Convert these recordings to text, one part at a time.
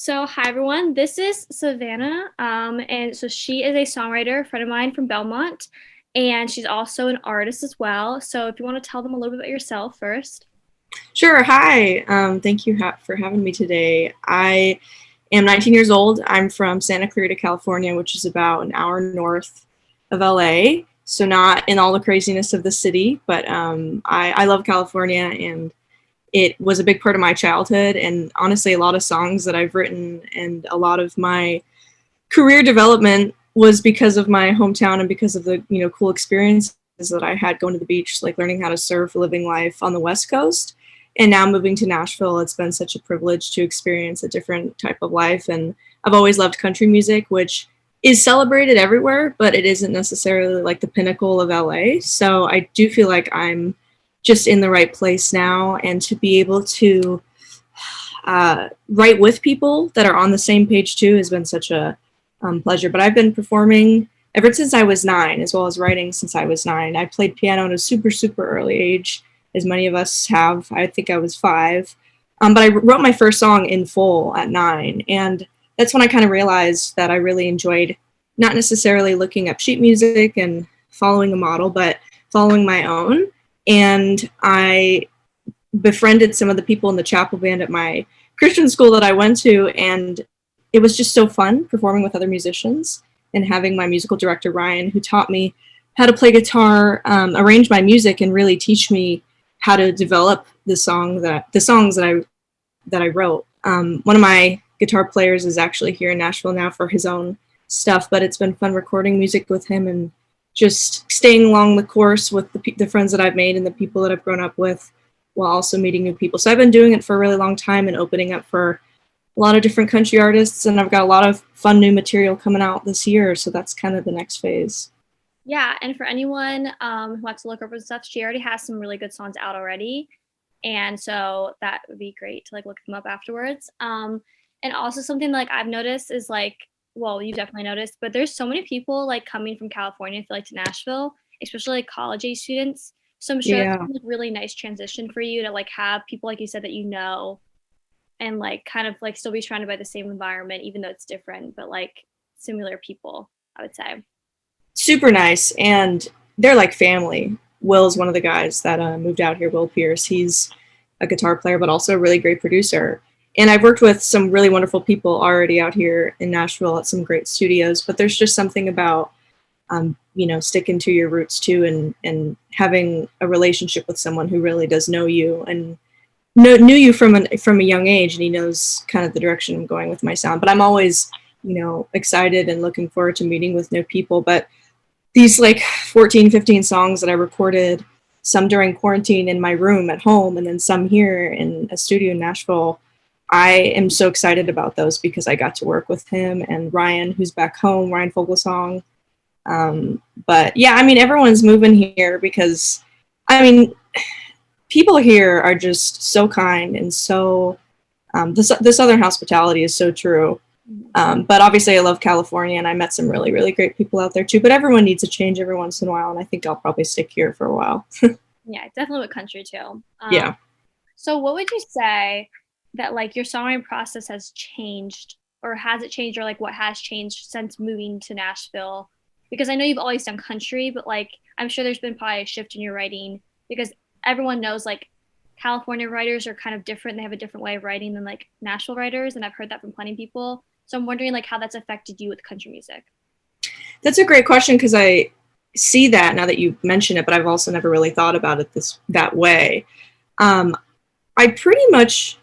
Hi everyone. This is Savannah, and so she is a songwriter, a friend of mine from Belmont, and she's also an artist as well. So, if you want to tell them a little bit about yourself first. Sure. Hi. Thank you for having me today. I am 19 years old. I'm from Santa Clarita, California, which is about an hour north of LA. So not in all the craziness of the city, but I love California, and it was a big part of my childhood. And honestly, a lot of songs that I've written and a lot of my career development was because of my hometown and because of the cool experiences that I had going to the beach, like learning how to surf, living life on the West Coast. And now moving to Nashville, it's been such a privilege to experience a different type of life. And I've always loved country music, which is celebrated everywhere, but it isn't necessarily like the pinnacle of LA. So I do feel like I'm just in the right place now, and to be able to write with people that are on the same page too has been such a pleasure. But I've been performing ever since I was 9, as well as writing since I was 9. I played piano at a super early age, as many of us have. I think I was 5. But I wrote my first song in full at 9. And that's when I kind of realized that I really enjoyed not necessarily looking up sheet music and following a model, but following my own. And I befriended some of the people in the chapel band at my Christian school that I went to, and it was just so fun performing with other musicians and having my musical director Ryan, who taught me how to play guitar, arrange my music, and really teach me how to develop the songs that I wrote. One of my guitar players is actually here in Nashville now for his own stuff, but it's been fun recording music with him and just staying along the course with the friends that I've made and the people that I've grown up with, while also meeting new people. So I've been doing it for a really long time and opening up for a lot of different country artists, and I've got a lot of fun new material coming out this year. So that's kind of the next phase. Yeah, and for anyone who wants to look over stuff, she already has some really good songs out already, and so that would be great to like look them up afterwards. And also something like I've noticed is like, well, you definitely noticed, but there's so many people like coming from California, I feel like, to Nashville, especially like college age students. So I'm sure it's Yeah. been a really nice transition for you to like have people like you said that and like kind of like still be surrounded by the same environment, even though it's different, but like similar people, I would say. Super nice, and they're like family. Will's one of the guys that moved out here. Will Pierce. He's a guitar player, but also a really great producer. And I've worked with some really wonderful people already out here in Nashville at some great studios. But there's just something about sticking to your roots too, and having a relationship with someone who really does know you and knew you from a young age, and he knows kind of the direction I'm going with my sound. But I'm always excited and looking forward to meeting with new people. But these like 14, 15 songs that I recorded, some during quarantine in my room at home, and then some here in a studio in Nashville, I am so excited about those because I got to work with him and Ryan, who's back home, Ryan Foglesong. But yeah, I mean, everyone's moving here because, I mean, people here are just so kind and so, the Southern hospitality is so true. But obviously I love California, and I met some really great people out there too, but everyone needs a change every once in a while. And I think I'll probably stick here for a while. Yeah, definitely with country too. Yeah. So what would you say that like your songwriting process has changed, or has it changed, or like what has changed since moving to Nashville? Because I know you've always done country, but like I'm sure there's been probably a shift in your writing because everyone knows like California writers are kind of different. They have a different way of writing than like Nashville writers, and I've heard that from plenty of people. So I'm wondering like how that's affected you with country music. That's a great question, because I see that now that you mention it, but I've also never really thought about it that way. Um, I pretty much,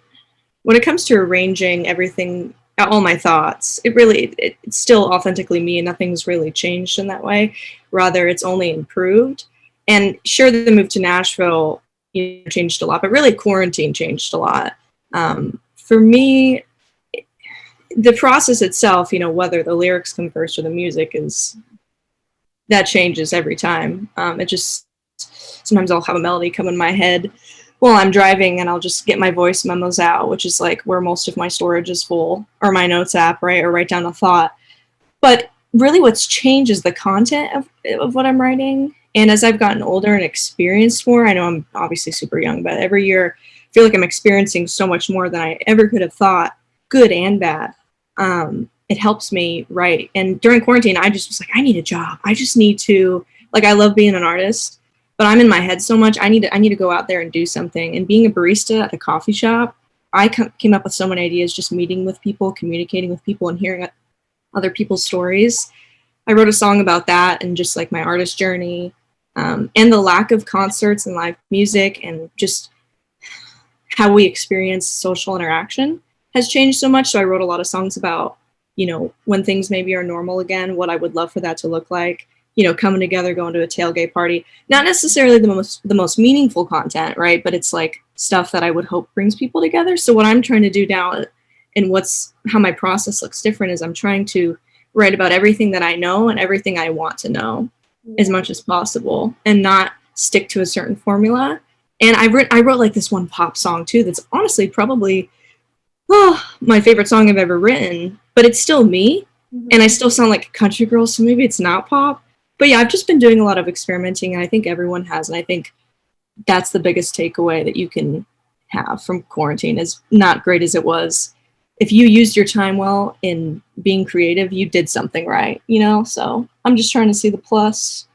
when it comes to arranging everything, all my thoughts, it's still authentically me, and nothing's really changed in that way. Rather, it's only improved. And sure, the move to Nashville changed a lot, but really quarantine changed a lot. For me, the process itself, whether the lyrics come first or the music, that changes every time. It just, sometimes I'll have a melody come in my head while I'm driving, and I'll just get my voice memos out, which is like where most of my storage is full, or my notes app, right? Or write down a thought. But really what's changed is the content of what I'm writing. And as I've gotten older and experienced more, I know I'm obviously super young, but every year I feel like I'm experiencing so much more than I ever could have thought. good and bad. It helps me write. And during quarantine, I just was like, I need a job. I just need to, like, I love being an artist, but I'm in my head so much. I need to go out there and do something. And being a barista at a coffee shop, I came up with so many ideas, just meeting with people, communicating with people, and hearing other people's stories. I wrote a song about that and just like my artist journey, and the lack of concerts and live music, and just how we experience social interaction has changed so much. So I wrote a lot of songs about, when things maybe are normal again, what I would love for that to look like, coming together, going to a tailgate party, not necessarily the most meaningful content, right? But it's like stuff that I would hope brings people together. So what I'm trying to do now, and how my process looks different, is I'm trying to write about everything that I know and everything I want to know as much as possible, and not stick to a certain formula. And I wrote like this one pop song too that's honestly probably my favorite song I've ever written, but it's still me, and I still sound like a country girl, so maybe it's not pop. But yeah, I've just been doing a lot of experimenting, and I think everyone has, and I think that's the biggest takeaway that you can have from quarantine, is not great as it was. If you used your time well in being creative, you did something right, So I'm just trying to see the plus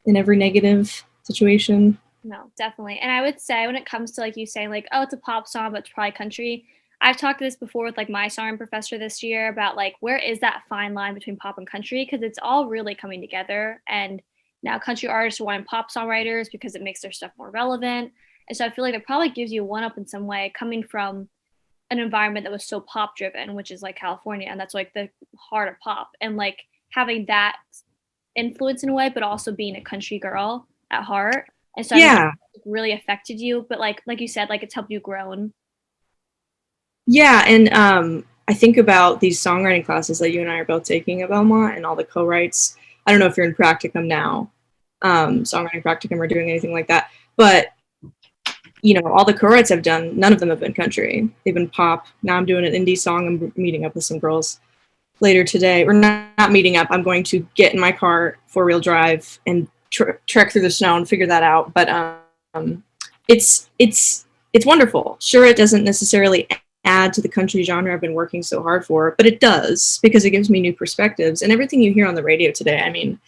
in every negative situation. No, definitely. And I would say when it comes to like you saying like, oh, it's a pop song, but it's probably country. I've talked to this before with like my song professor this year about like, where is that fine line between pop and country? Because it's all really coming together. And now country artists are wanting pop songwriters because it makes their stuff more relevant. And so I feel like it probably gives you a one up in some way, coming from an environment that was so pop driven, which is like California, and that's like the heart of pop, and like having that influence in a way, but also being a country girl at heart. And so Yeah. it really affected you, but like you said, like it's helped you grow. Yeah, and I think about these songwriting classes that you and I are both taking at Belmont, and all the co-writes. I don't know if you're in practicum now, songwriting practicum, or doing anything like that, but all the co-writes I've done, none of them have been country. They've been pop. Now I'm doing an indie song. I'm meeting up with some girls later today. We're not meeting up. I'm going to get in my car, 4-wheel drive, and trek through the snow and figure that out. But it's wonderful. Sure, it doesn't necessarily add to the country genre I've been working so hard for, but it does, because it gives me new perspectives. And everything you hear on the radio today, I mean,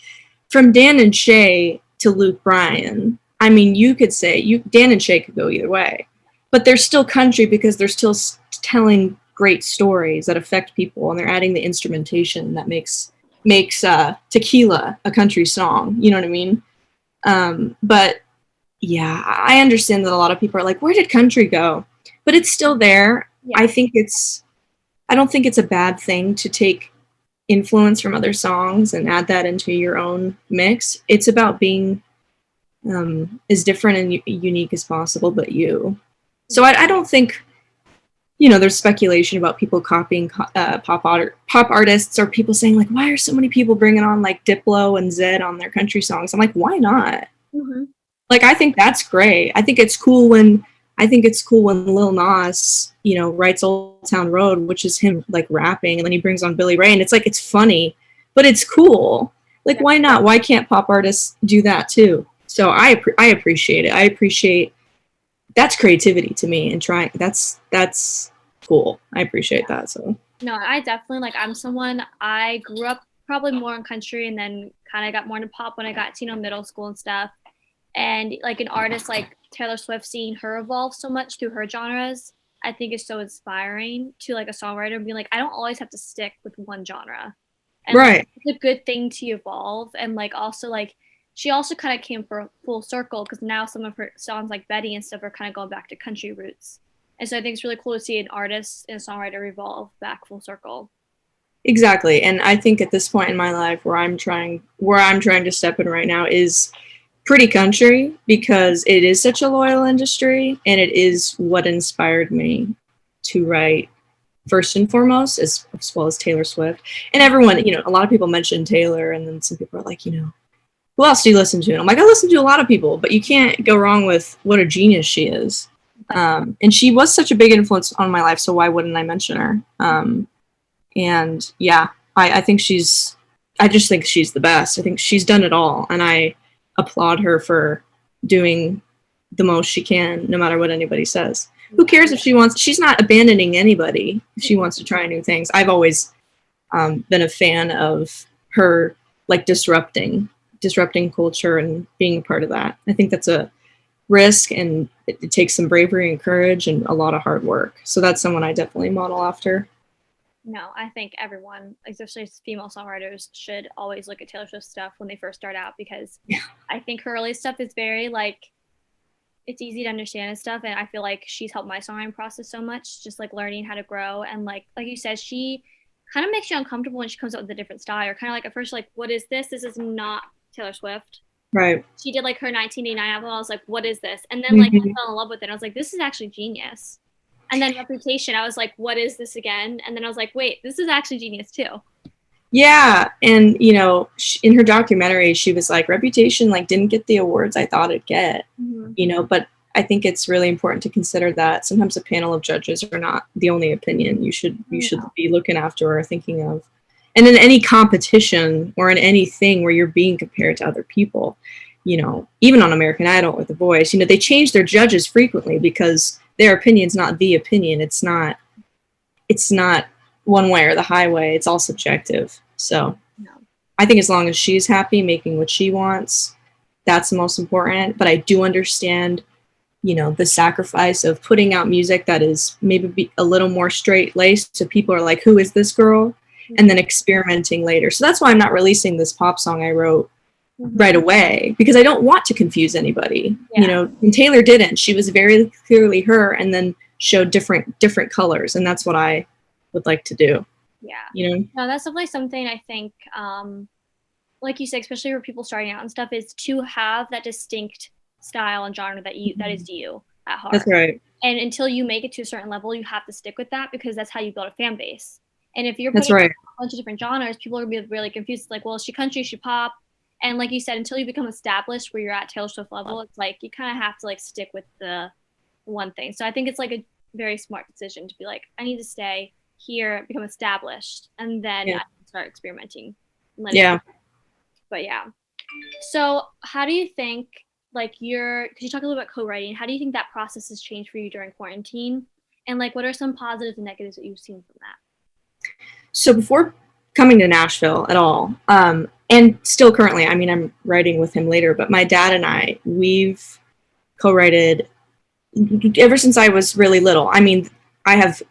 from Dan and Shay to Luke Bryan, I mean, you could say Dan and Shay could go either way, but they're still country because they're still telling great stories that affect people, and they're adding the instrumentation that makes Tequila a country song. You know what I mean? But yeah, I understand that a lot of people are like, where did country go? But it's still there. Yeah. I don't think it's a bad thing to take influence from other songs and add that into your own mix. It's about being as different and unique as possible, but you. So I don't think, there's speculation about people copying pop artists, or people saying like, why are so many people bringing on like Diplo and Zedd on their country songs? I'm like, why not? Mm-hmm. Like, I think that's great. I think it's cool when Lil Nas, writes Old Town Road, which is him like rapping, and then he brings on Billy Ray, and it's like, it's funny, but it's cool. Like, why not? Why can't pop artists do that too? So I appreciate it. I appreciate, that's creativity to me, and trying, that's cool. I appreciate that. So no, I definitely, like, I'm someone, I grew up probably more in country, and then kind of got more into pop when I got to middle school and stuff. And like an artist like Taylor Swift, seeing her evolve so much through her genres, I think is so inspiring to like a songwriter, and being like, I don't always have to stick with one genre. And right. Like, it's a good thing to evolve. And like also like she also kind of came for full circle, because now some of her songs like Betty and stuff are kind of going back to country roots. And so I think it's really cool to see an artist and a songwriter evolve back full circle. Exactly. And I think at this point in my life where I'm trying to step in right now is pretty country, because it is such a loyal industry, and it is what inspired me to write first and foremost, as well as Taylor Swift. And everyone, a lot of people mention Taylor, and then some people are like, who else do you listen to? And I'm like, I listen to a lot of people, but you can't go wrong with what a genius she is. And she was such a big influence on my life, so why wouldn't I mention her? And yeah, I just think she's the best. I think she's done it all, and I applaud her for doing the most she can, no matter what anybody says. who cares if she wants, she's not abandoning anybody if she wants to try new things. I've always been a fan of her like disrupting culture and being a part of that. I think that's a risk, and it takes some bravery and courage and a lot of hard work. So that's someone I definitely model after. No, I think everyone, especially female songwriters, should always look at Taylor Swift stuff when they first start out, because I think her early stuff is very like, it's easy to understand and stuff. And I feel like she's helped my songwriting process so much, just like learning how to grow. And like you said, she kind of makes you uncomfortable when she comes up with a different style. Or kind of like at first, like, what is this? This is not Taylor Swift. Right. She did like her 1989 album. I was like, what is this? And then like I fell in love with it. I was like, this is actually genius. And then Reputation, I was like, what is this again? And then I was like, wait, this is actually genius too. Yeah. And, you know, in her documentary, she was like, Reputation like didn't get the awards I thought it'd get, you know, but I think it's really important to consider that sometimes a panel of judges are not the only opinion you should be looking after or thinking of. And in any competition or in anything where you're being compared to other people, you know, even on American Idol or The Voice, you know, they change their judges frequently because their opinion's not the opinion. It's not one way or the highway. It's all subjective. So I think as long as she's happy making what she wants, that's the most important. But I do understand, you know, the sacrifice of putting out music that is maybe a little more straight laced. So people are like, who is this girl? And then experimenting later. So that's why I'm not releasing this pop song I wrote right away, because I don't want to confuse anybody. You know, and Taylor didn't. She was very clearly her, and then showed different colors, and that's what I would like to do. Yeah. You know? No, that's definitely something I think, like you said, especially for people starting out and stuff, is to have that distinct style and genre that is you at heart. That's right. And until you make it to a certain level, you have to stick with that, because that's how you build a fan base. And if you're putting a bunch of different genres, people are going to be really confused. Like, well, is she country, is she pop? And like you said, until you become established where you're at Taylor Swift level, it's like you kind of have to like stick with the one thing. So I think it's like a very smart decision to be like, I need to stay here, become established, and then I can start experimenting. But yeah. So how do you think, like, could you talk a little about co-writing? How do you think that process has changed for you during quarantine? And like, what are some positives and negatives that you've seen from that? So before coming to Nashville at all, and still currently, I mean, I'm writing with him later, but my dad and I, we've co-writed ever since I was really little. I mean, I have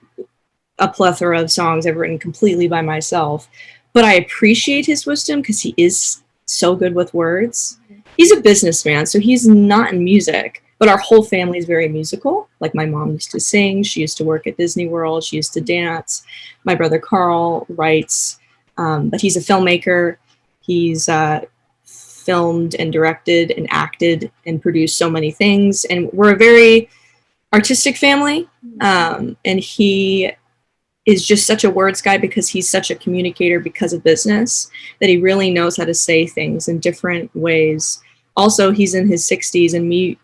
a plethora of songs I've written completely by myself, but I appreciate his wisdom because he is so good with words. He's a businessman, so he's not in music, but our whole family is very musical. Like my mom used to sing, she used to work at Disney World, she used to dance. My brother Carl writes, but he's a filmmaker. He's filmed and directed and acted and produced so many things. And we're a very artistic family. And he is just such a words guy because he's such a communicator because of business, that he really knows how to say things in different ways. Also, he's in his 60s and me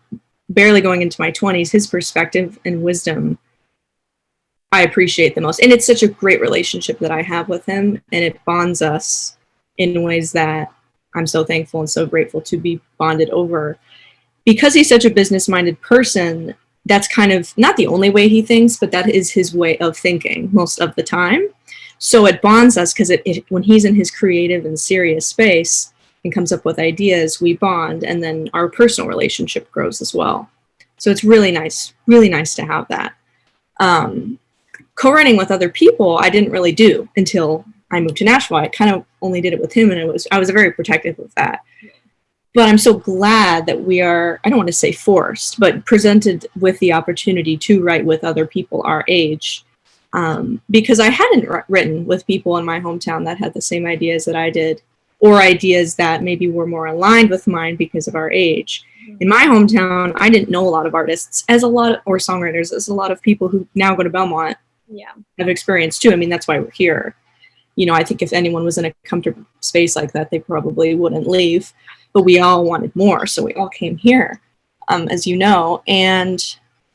barely going into my 20s. His perspective and wisdom I appreciate the most. And it's such a great relationship that I have with him, and it bonds us in ways that I'm so thankful and so grateful to be bonded over. Because he's such a business-minded person, that's kind of not the only way he thinks, but that is his way of thinking most of the time. So it bonds us because when he's in his creative and serious space and comes up with ideas, we bond, and then our personal relationship grows as well. So it's really nice to have that. Co-writing with other people, I didn't really do until I moved to Nashville. I kind of only did it with him, and I was very protective of that. But I'm so glad that we are, I don't want to say forced, but presented with the opportunity to write with other people our age. Because I hadn't written with people in my hometown that had the same ideas that I did, or ideas that maybe were more aligned with mine because of our age. In my hometown, I didn't know a lot of artists or songwriters, as a lot of people who now go to Belmont have experienced too. I mean, that's why we're here. You know, I think if anyone was in a comfortable space like that, they probably wouldn't leave. But we all wanted more, so we all came here, as you know. And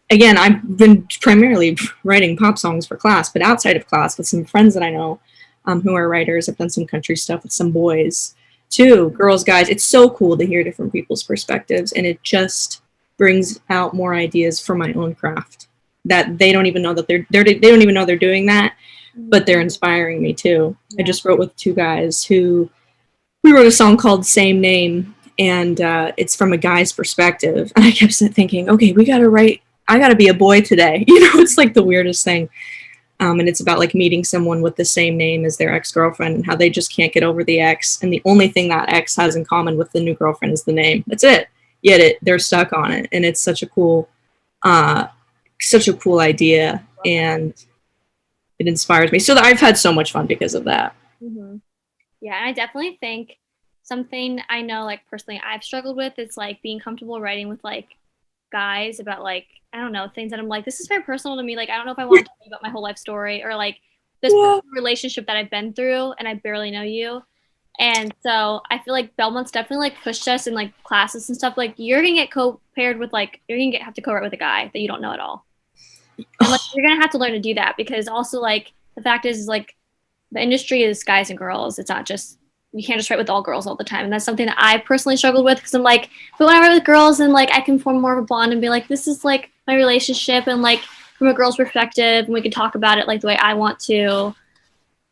again, I've been primarily writing pop songs for class, but outside of class with some friends that I know who are writers. I've done some country stuff with some boys too, girls, guys. It's so cool to hear different people's perspectives, and it just brings out more ideas for my own craft that they don't even know that they don't even know they're doing that, but they're inspiring me too. I just wrote with two guys who we wrote a song called Same Name, and it's from a guy's perspective. And I kept thinking, okay, I gotta be a boy today. It's like the weirdest thing. And it's about like meeting someone with the same name as their ex-girlfriend and how they just can't get over the ex. And the only thing that ex has in common with the new girlfriend is the name. That's it. Yet they're stuck on it. And it's such a cool idea. And it inspires me. So I've had so much fun because of that. Mm-hmm. Yeah, and I definitely think something I know, like personally, I've struggled with is like being comfortable writing with like guys about like, I don't know, things that I'm like, this is very personal to me. Like, I don't know if I want to talk about my whole life story or like this relationship that I've been through and I barely know you. And so I feel like Belmont's definitely like pushed us in like classes and stuff. Like you're gonna get co-paired with like have to co-write with a guy that you don't know at all. And like you're gonna have to learn to do that because also like the fact is like the industry is guys and girls. It's not just you can't just write with all girls all the time. And that's something that I personally struggled with because I'm like, but when I write with girls then like I can form more of a bond and be like, this is like my relationship and like from a girl's perspective and we can talk about it like the way I want to.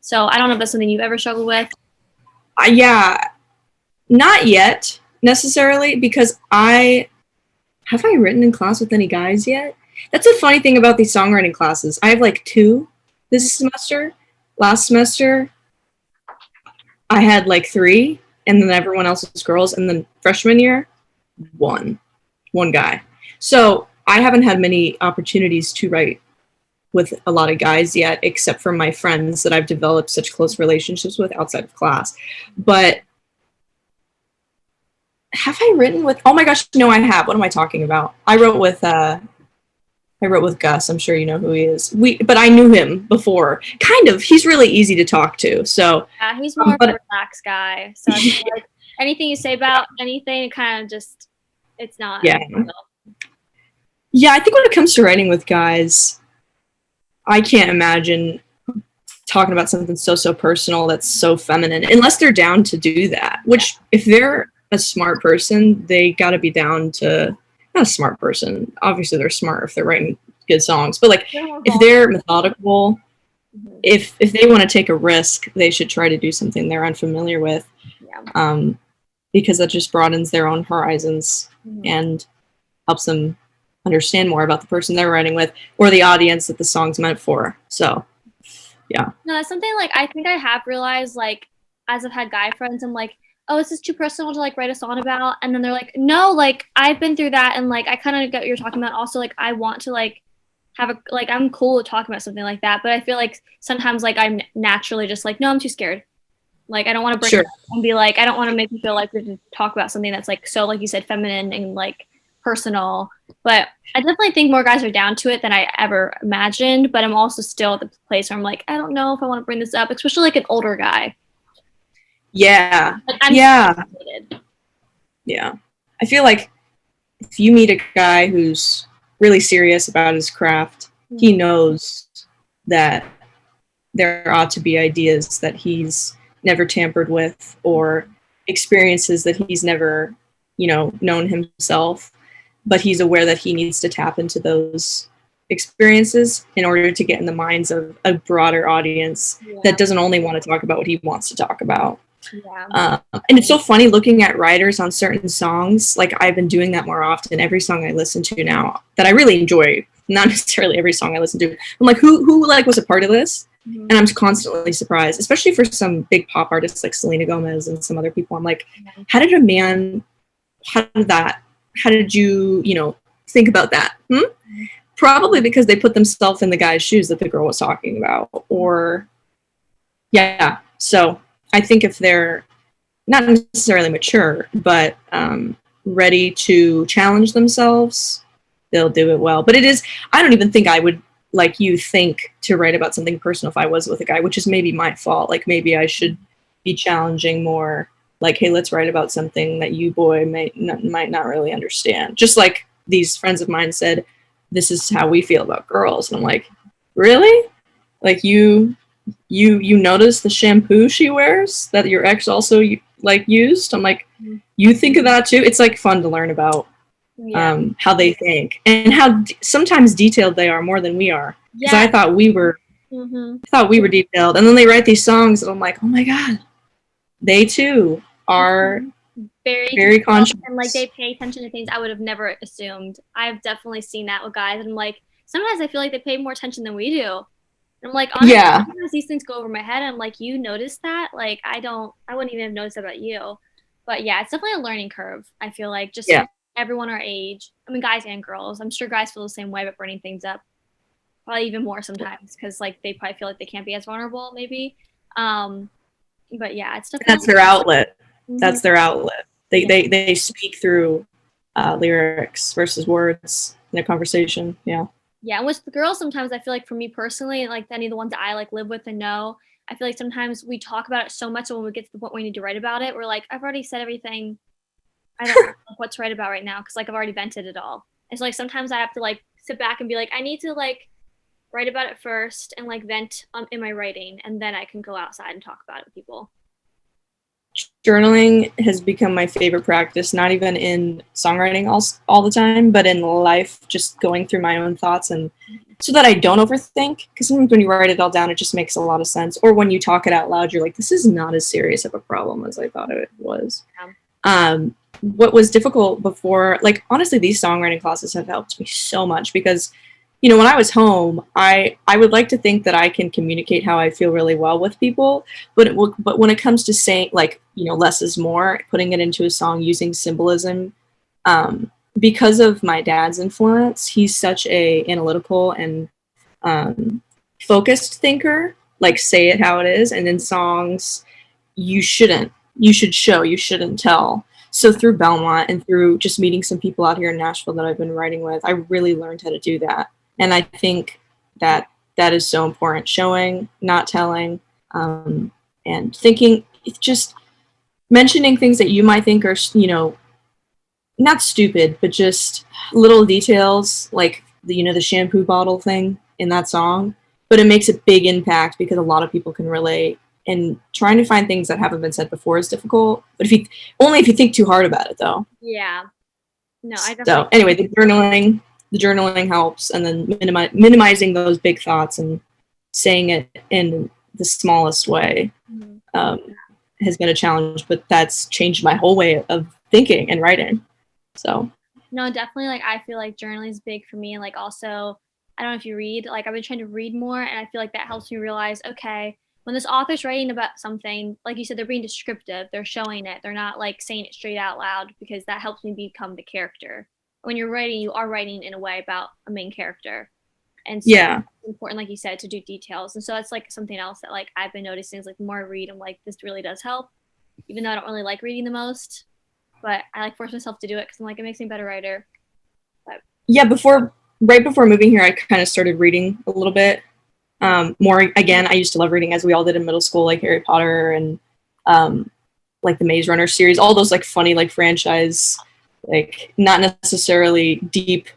So I don't know if that's something you've ever struggled with. Yeah, not yet necessarily because have I written in class with any guys yet? That's a funny thing about these songwriting classes. I have like 2 this semester. Last semester, I had like 3, and then everyone else was girls. And then freshman year, one guy. So I haven't had many opportunities to write with a lot of guys yet, except for my friends that I've developed such close relationships with outside of class. But have I written with? Oh my gosh, no, I have. What am I talking about? I wrote with Gus. I'm sure you know who he is. But I knew him before. Kind of. He's really easy to talk to. So yeah, he's more of a relaxed guy. So I feel like anything you say about anything, it kind of just it's not. Yeah. Yeah, I think when it comes to writing with guys, I can't imagine talking about something so personal that's so feminine, unless they're down to do that. Which, if they're a smart person, they got to be down to. Not a smart person. Obviously, they're smart if they're writing good songs. But like, if they're methodical, if they want to take a risk, they should try to do something they're unfamiliar with, because that just broadens their own horizons and helps them understand more about the person they're writing with or the audience that the song's meant for. So, yeah. No, that's something like I think I have realized, like, as I've had guy friends, I'm like, oh, is this too personal to like write a song about? And then they're like, no, like I've been through that. And like, I kind of get what you're talking about. Also, like, I want to like I'm cool with talking about something like that. But I feel like sometimes like I'm naturally just like, no, I'm too scared. Like, I don't want to bring it up and be like, I don't want to make you feel like we have to talk about something that's like, so like you said, feminine and like personal. But I definitely think more guys are down to it than I ever imagined. But I'm also still at the place where I'm like, I don't know if I want to bring this up, especially like an older guy. Yeah. Yeah. I feel like if you meet a guy who's really serious about his craft, he knows that there ought to be ideas that he's never tampered with or experiences that he's never, known himself, but he's aware that he needs to tap into those experiences in order to get in the minds of a broader audience that doesn't only want to talk about what he wants to talk about. And it's so funny looking at writers on certain songs. Like, I've been doing that more often. Every song I listen to now that I really enjoy, not necessarily every song I listen to, I'm like, who like was a part of this? And I'm constantly surprised, especially for some big pop artists like Selena Gomez and some other people. I'm like, how did you think about that? Probably because they put themselves in the guy's shoes that the girl was talking about, or so I think if they're not necessarily mature, but ready to challenge themselves, they'll do it well. But I don't even think I would, like you think, to write about something personal if I was with a guy, which is maybe my fault. Like, maybe I should be challenging more, like, hey, let's write about something that you, boy, might not really understand. Just like these friends of mine said, this is how we feel about girls. And I'm like, really? Like, you notice the shampoo she wears that your ex also like used? I'm like, you think of that too? It's like fun to learn about Yeah. how they think and how sometimes detailed they are more than we are. Because Yeah. I thought we were detailed, and then they write these songs, and I'm like, oh my god, they too are Very very detailed, conscious. and like they pay attention to things I would have never assumed. I've definitely seen that with guys, and I'm like, sometimes I feel like they pay more attention than we do. And I'm like, honestly, Yeah, sometimes these things go over my head. And I'm like, you notice that? Like, I wouldn't even have noticed that about you. But yeah, it's definitely a learning curve. I feel like just yeah. everyone our age. I mean, guys and girls. I'm sure guys feel the same way about burning things up. Probably even more sometimes because like they probably feel like they can't be as vulnerable, maybe. Um, but yeah, it's That's definitely. their outlet. Mhm. That's their outlet. They Yeah. they they speak through lyrics versus words in a conversation. Yeah. Yeah, and with the girls, sometimes I feel like for me personally, like any of the ones I like live with and know, I feel like sometimes we talk about it so much, and when we get to the point where we need to write about it, we're like, I've already said everything. I don't know like, what to write about right now because like I've already vented it all. And so like sometimes I have to like sit back and be like, I need to like write about it first and like vent in my writing, and then I can go outside and talk about it with people. Journaling has become my favorite practice, not even in songwriting all the time, but in life, just going through my own thoughts and so that I don't overthink. Because sometimes when you write it all down, it just makes a lot of sense. Or when you talk it out loud, you're like, this is not as serious of a problem as I thought it was. Yeah. What was difficult before, like, honestly, these songwriting classes have helped me so much because when I was home, I would like to think that I can communicate how I feel really well with people, but when it comes to saying like less is more, putting it into a song using symbolism, because of my dad's influence, he's such a analytical and um, focused thinker. Like say it how it is, and in songs, you shouldn't. You should show. You shouldn't tell. So through Belmont and through just meeting some people out here in Nashville that I've been writing with, I really learned how to do that. And I think that that is so important. Showing, not telling, and thinking. It's just mentioning things that you might think are not stupid, but just little details like the shampoo bottle thing in that song. But it makes a big impact because a lot of people can relate. And trying to find things that haven't been said before is difficult. But if you think too hard about it, though. Yeah. No, I So definitely. anyway, the journaling helps, and then minimizing those big thoughts and saying it in the smallest way Mhm. um, has been a challenge. But that's changed my whole way of thinking and writing. So No, definitely. Like I feel like journaling is big for me, and like also, I don't know if you read. Like I've been trying to read more, and I feel like that helps me realize, okay, when this author's writing about something, like you said, they're being descriptive. They're showing it. They're not like saying it straight out loud because that helps me become the character. When you're writing, you are writing in a way about a main character, and so yeah, it's important, like you said, to do details. And so that's like something else that like I've been noticing is like the more I read, I'm like, this really does help, even though I don't really like reading the most. But I like force myself to do it because I'm like, it makes me a better writer. But yeah. Right before moving here, I kind of started reading a little bit more. Again, I used to love reading, as we all did in middle school, like Harry Potter and um, like the Maze Runner series, all those like funny like franchise, like not necessarily deep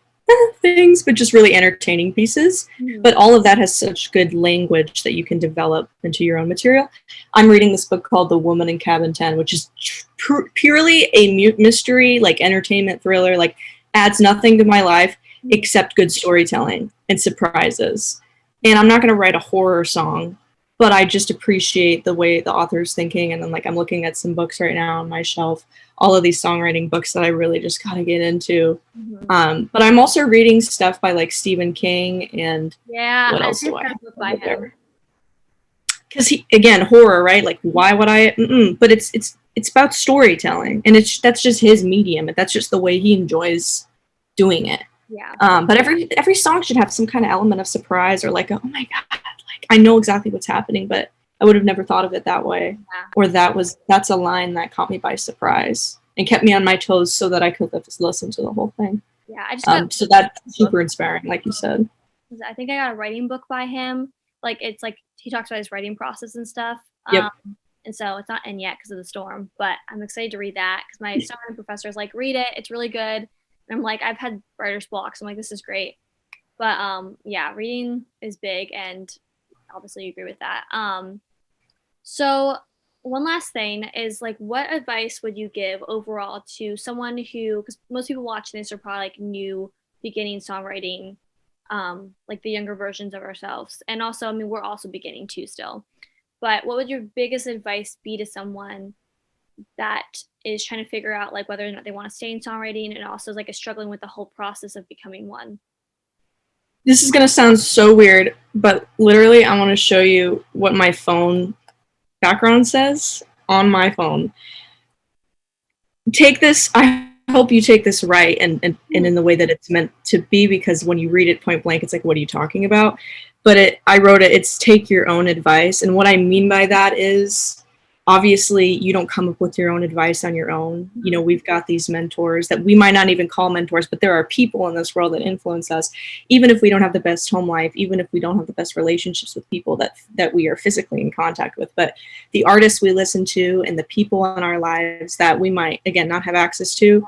things, but just really entertaining pieces. mhm. But all of that has such good language that you can develop into your own material. I'm reading this book called The Woman in Cabin 10, which is purely a mystery, like entertainment thriller, like adds nothing to my life except good storytelling and surprises. And I'm not going to write a horror song, but I just appreciate the way the author's thinking. And then like I'm looking at some books right now on my shelf, all of these songwriting books that I really just gotta get into. Mhm. But I'm also reading stuff by like Stephen King and Yeah, what I else do just I got have a book by him. there? Because he again horror, right? Like why would I? But it's about storytelling, and that's just his medium. That's just the way he enjoys doing it. Yeah. But every song should have some kind of element of surprise or like, oh my god, like I know exactly what's happening, but I would have never thought of it that way. Yeah. Or that's a line that caught me by surprise and kept me on my toes so that I could listen to the whole thing. Yeah. I just got So that's a book. super inspiring, like you said. I think I got a writing book by him. Like it's like he talks about his writing process and stuff. Yep. And so it's not in yet because of the storm, but I'm excited to read that because my songwriting professor is like, read it. It's really good. And I'm like, I've had writer's blocks. I'm like, this is great. But yeah, reading is big, and obviously you agree with that. So one last thing is like, what advice would you give overall to someone who, because most people watching this are probably like new beginning songwriting, like the younger versions of ourselves. And also, I mean, we're also beginning too still. But what would your biggest advice be to someone that is trying to figure out like whether or not they want to stay in songwriting and also like is struggling with the whole process of becoming one? This is going to sound so weird, but literally, I want to show you what my phone background says on my phone. Take this, I hope you take this right and in the way that it's meant to be, because when you read it point blank, it's like, what are you talking about? But I wrote it, it's take your own advice. And what I mean by that is, obviously, you don't come up with your own advice on your own. You know, we've got these mentors that we might not even call mentors, but there are people in this world that influence us, even if we don't have the best home life, even if we don't have the best relationships with people that we are physically in contact with. But the artists we listen to and the people in our lives that we might, again, not have access to,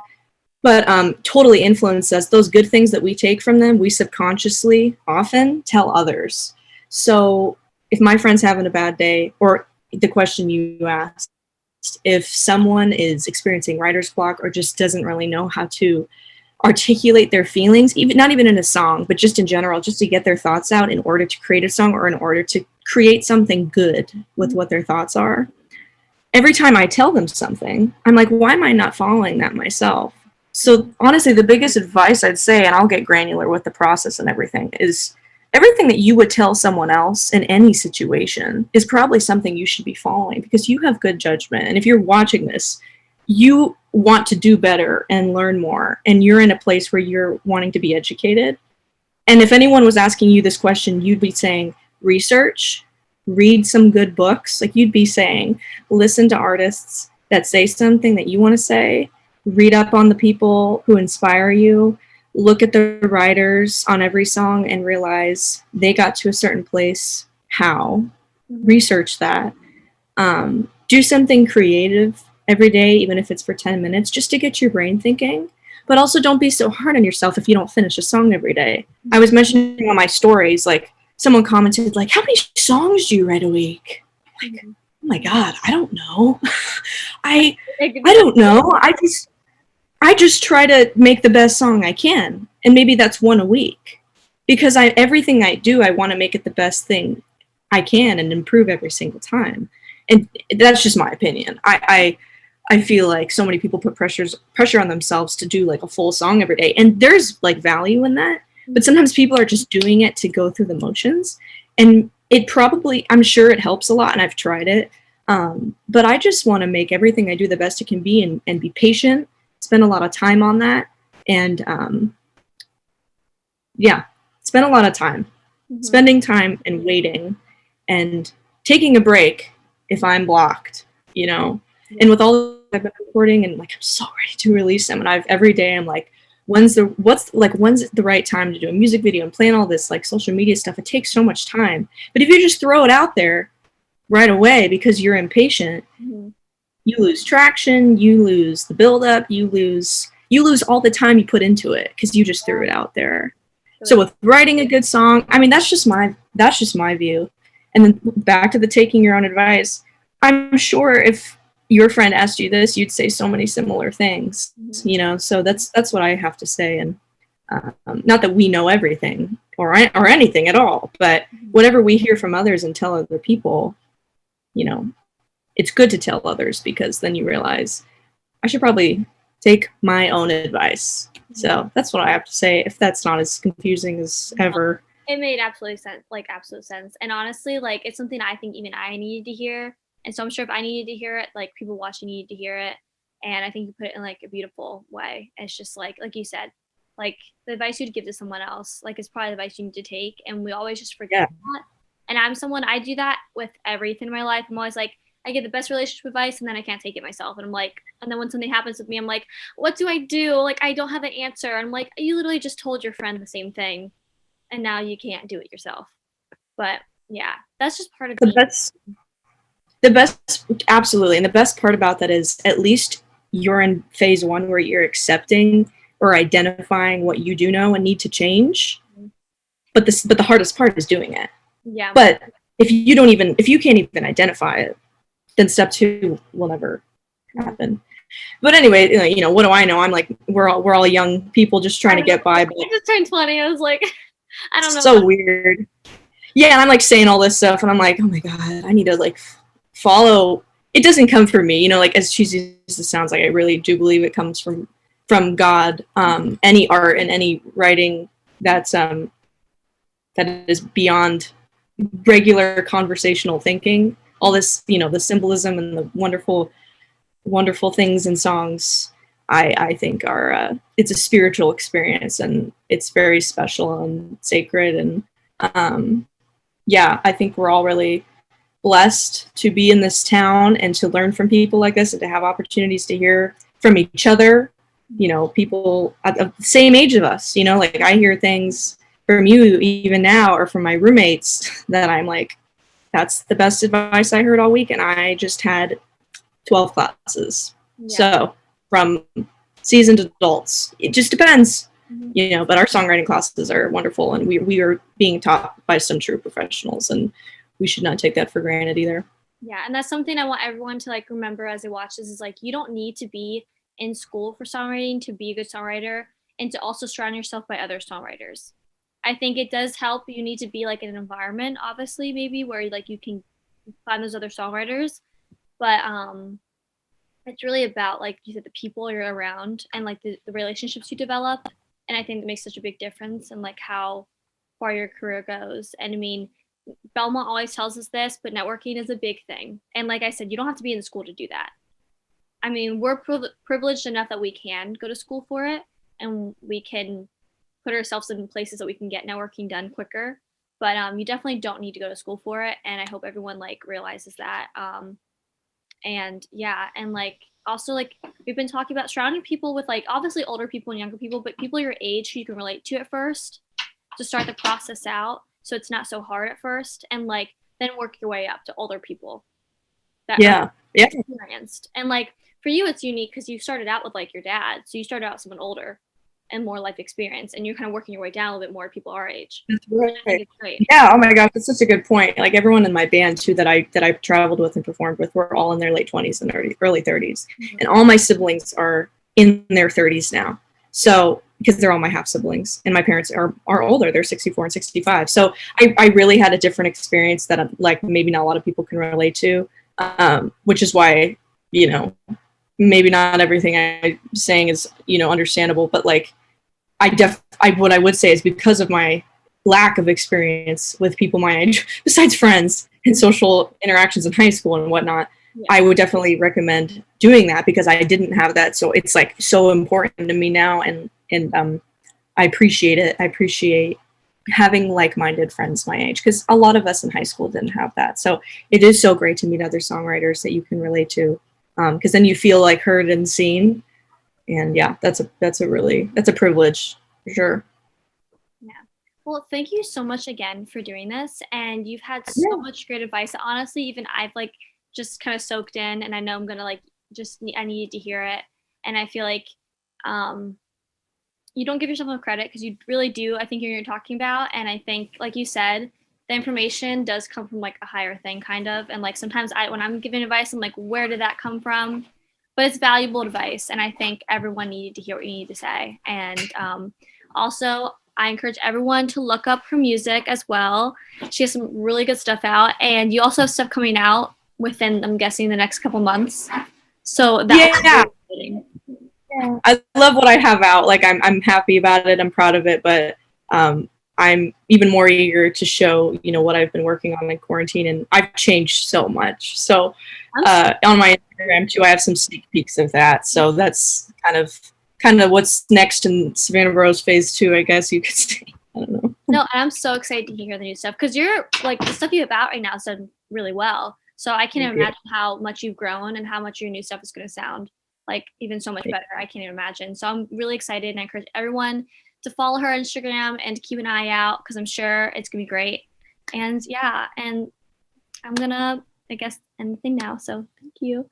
but totally influence us. Those good things that we take from them, we subconsciously often tell others. So if my friend's having a bad day, or the question you asked, if someone is experiencing writer's block or just doesn't really know how to articulate their feelings, even not even in a song, but just in general, just to get their thoughts out in order to create a song or in order to create something good with what their thoughts are, every time I tell them something, I'm like, why am I not following that myself? So honestly, the biggest advice I'd say, and I'll get granular with the process and everything, is everything that you would tell someone else in any situation is probably something you should be following, because you have good judgment. And if you're watching this, you want to do better and learn more, and you're in a place where you're wanting to be educated. And if anyone was asking you this question, you'd be saying, research, read some good books. Like, you'd be saying, listen to artists that say something that you want to say, read up on the people who inspire you, look at the writers on every song and realize they got to a certain place. How? Research that. Do something creative every day, even if it's for 10 minutes, just to get your brain thinking. But also, don't be so hard on yourself if you don't finish a song every day. I was mentioning on my stories, like, someone commented, like, how many songs do you write a week? I'm like, oh my God, I don't know. I don't know. I just try to make the best song I can, and maybe that's one a week, because everything I do, I want to make it the best thing I can and improve every single time. And that's just my opinion. I feel like so many people put pressure on themselves to do like a full song every day, and there's like value in that, but sometimes people are just doing it to go through the motions, and it probably, I'm sure it helps a lot, and I've tried it, but I just want to make everything I do the best it can be, and be patient, spend a lot of time on that, and spend a lot of time spending time and waiting and taking a break if I'm blocked, you know. And with all I've been recording, and like, I'm so ready to release them, and every day I'm like, when's the right time to do a music video and plan all this like social media stuff? It takes so much time. But if you just throw it out there right away because you're impatient, you lose traction, you lose the buildup, you lose all the time you put into it because you just threw it out there. So with writing a good song, I mean, that's just my view. And then back to the taking your own advice, I'm sure if your friend asked you this, you'd say so many similar things, you know. So that's what I have to say. And not that we know everything or anything at all, but whatever we hear from others and tell other people, you know, it's good to tell others, because then you realize I should probably take my own advice. So that's what I have to say, if that's not as confusing as ever. It made absolute sense. And honestly, like, it's something I think even I needed to hear. And so I'm sure if I needed to hear it, like, people watching needed to hear it. And I think you put it in like a beautiful way. It's just like you said, like, the advice you'd give to someone else, like, is probably the advice you need to take. And we always just forget that. And I do that with everything in my life. I'm always like, I get the best relationship advice, and then I can't take it myself. And I'm like, and then when something happens with me, I'm like, what do I do? Like, I don't have an answer. And I'm like, you literally just told your friend the same thing, and now you can't do it yourself. But yeah, that's just part of the best, absolutely. And the best part about that is, at least you're in phase one where you're accepting or identifying what you do know and need to change. But the hardest part is doing it. Yeah. But if you can't even identify it, then step 2 will never happen. But anyway, you know, what do I know? I'm like, we're all young people just trying to get by. But I just turned 20. I was like, I don't know. So weird. Yeah, and I'm like saying all this stuff, and I'm like, oh my god, I need to like follow. It doesn't come from me, you know. Like, as cheesy as it sounds, like I really do believe it comes from God. Any art and any writing that is beyond regular conversational thinking. All this, you know, the symbolism and the wonderful things in songs, I think are it's a spiritual experience, and it's very special and sacred. And yeah, I think we're all really blessed to be in this town and to learn from people like this and to have opportunities to hear from each other, you know, people at the same age of us. You know, like I hear things from you even now, or from my roommates, that I'm like, that's the best advice I heard all week, and I just had 12 classes. Yeah. So from seasoned adults, it just depends. You know, but our songwriting classes are wonderful, and we are being taught by some true professionals, and we should not take that for granted either. Yeah, and that's something I want everyone to like remember as they watch this, is like, you don't need to be in school for songwriting to be a good songwriter, and to also surround yourself by other songwriters. I think it does help. You need to be like in an environment, obviously, maybe where like you can find those other songwriters, but it's really about, like you said, the people you're around and like the relationships you develop. And I think that makes such a big difference in like how far your career goes. And I mean, Belmont always tells us this, but networking is a big thing. And like I said, you don't have to be in school to do that. I mean, we're privileged enough that we can go to school for it, and we can put ourselves in places that we can get networking done quicker. But you definitely don't need to go to school for it. And I hope everyone like realizes that. And yeah, and like also, like we've been talking about surrounding people with like obviously older people and younger people, but people your age who you can relate to at first, to start the process out so it's not so hard at first, and like then work your way up to older people that are experienced. And like for you it's unique because you started out with like your dad, so you started out with someone older and more life experience, and you're kind of working your way down a little bit more to people our age. That's right. Yeah, oh my gosh, that's such a good point. Like everyone in my band too that I traveled with and performed with were all in their late 20s and early 30s. Mm-hmm. And all my siblings are in their 30s now. So, because they're all my half siblings, and my parents are older, they're 64 and 65. So I really had a different experience that like maybe not a lot of people can relate to, which is why, you know, maybe not everything I'm saying is, you know, understandable, but like what I would say is because of my lack of experience with people my age, besides friends and social interactions in high school and whatnot, yeah. I would definitely recommend doing that because I didn't have that. So it's like so important to me now, and I appreciate it. I appreciate having like-minded friends my age, because a lot of us in high school didn't have that. So it is so great to meet other songwriters that you can relate to, because then you feel like heard and seen. And yeah, that's a privilege for sure. Yeah. Well, thank you so much again for doing this. And you've had so much great advice. Honestly, even I've like just kind of soaked in, and I know I'm going to like, I needed to hear it. And I feel like you don't give yourself enough credit, because you really do. I think you're talking about. And I think, like you said, the information does come from like a higher thing kind of. And like sometimes when I'm giving advice, I'm like, where did that come from? But it's valuable advice, and I think everyone needed to hear what you need to say. And also, I encourage everyone to look up her music as well. She has some really good stuff out, and you also have stuff coming out within, I'm guessing, the next couple months. So that's yeah. I love what I have out. Like I'm happy about it. I'm proud of it, but I'm even more eager to show, you know, what I've been working on in quarantine, and I've changed so much. So on my Instagram too, I have some sneak peeks of that. So that's kind of what's next in Savannah Burrows phase 2, I guess you could say. I don't know. No, and I'm so excited to hear the new stuff, because you're like, the stuff you have out right now is done really well. So I can't imagine how much you've grown and how much your new stuff is going to sound like even so much better. I can't even imagine. So I'm really excited, and I encourage everyone to follow her on Instagram and keep an eye out, because I'm sure it's gonna be great. And yeah, and I'm gonna, I guess, end the thing now. So thank you.